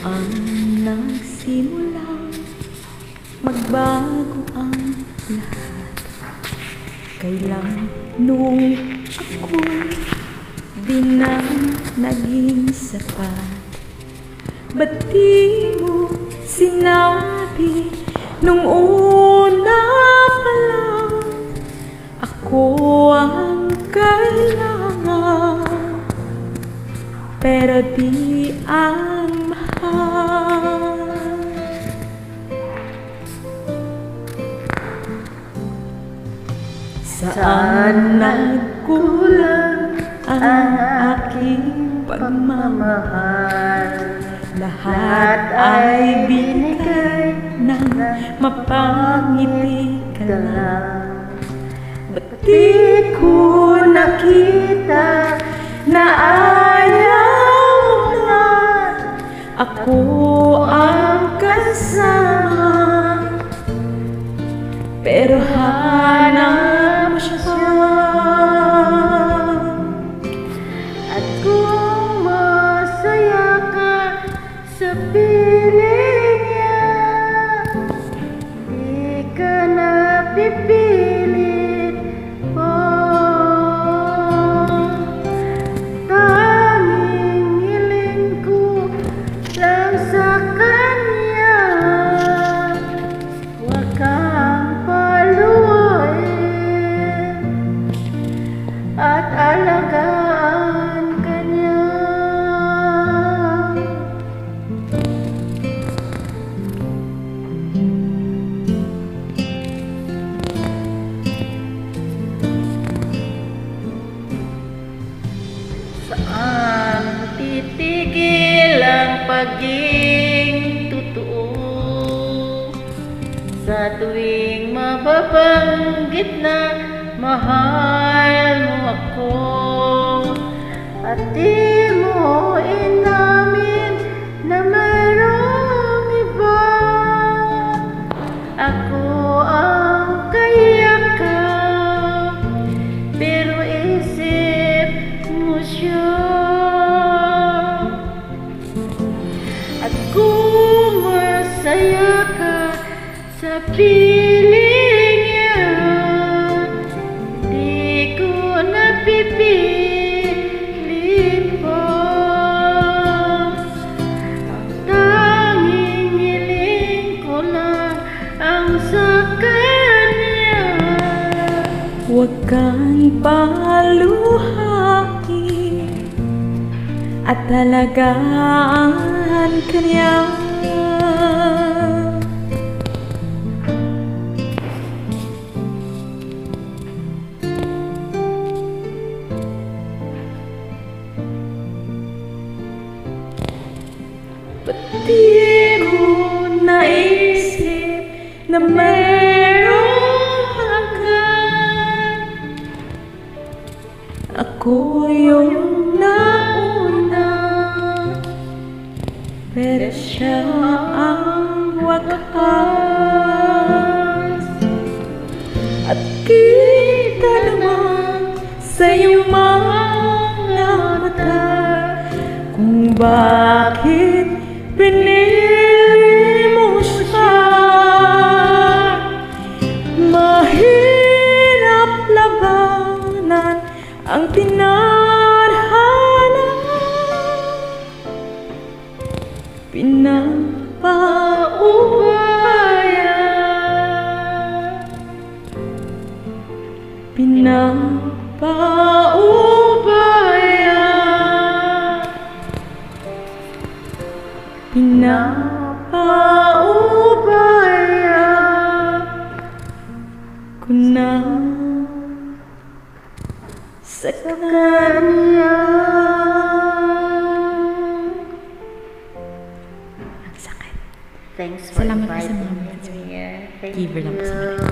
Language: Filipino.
ang nagsimulang magbago ang lahat. Kailan nung ako'y di na naging sapat? Ba't di mo sinabi nung una pa lang ako ang kailangan, pero di ang mahal? Saan nagkulang ang aking pagmamahal? Lahat ay binigay ng mapangiti ka lang. Ba't di ko nakita na ayaw na ako ang kasama, pero hanap mo siya? At kung masaya ka sa piling niya, di ka na pipilit pa. Tanging hiling ko lang sa kanya, huwag kang paluwain at alagaan ka niya. Saan titigil ang pagiging totoo sa tuwing mababanggit na mahal mo ako, at di mo inamin na mayroong iba? Ako ang kayakap, pero isip mo siya. At kung masaya ka sa piling niya, di ko napipilit pa. Ang tanging hiling ko lang ang sa kanya, Huwag kang paluhain at alagaan ka niya. Ba't di mo naisip na mayroong hanggan? Ako yung nauna, pero siya ang wakas. At kita naman sa iyong mga mata kung bakit pinili mo siya. Mahirap labanan ang tinadhana, pinapaubaya, pinapaubaya, pinapaubaya ko na sa kanya. Ang sakit. Thanks for Salamat po sa inviting mga me here. Thank giver lang po sa mga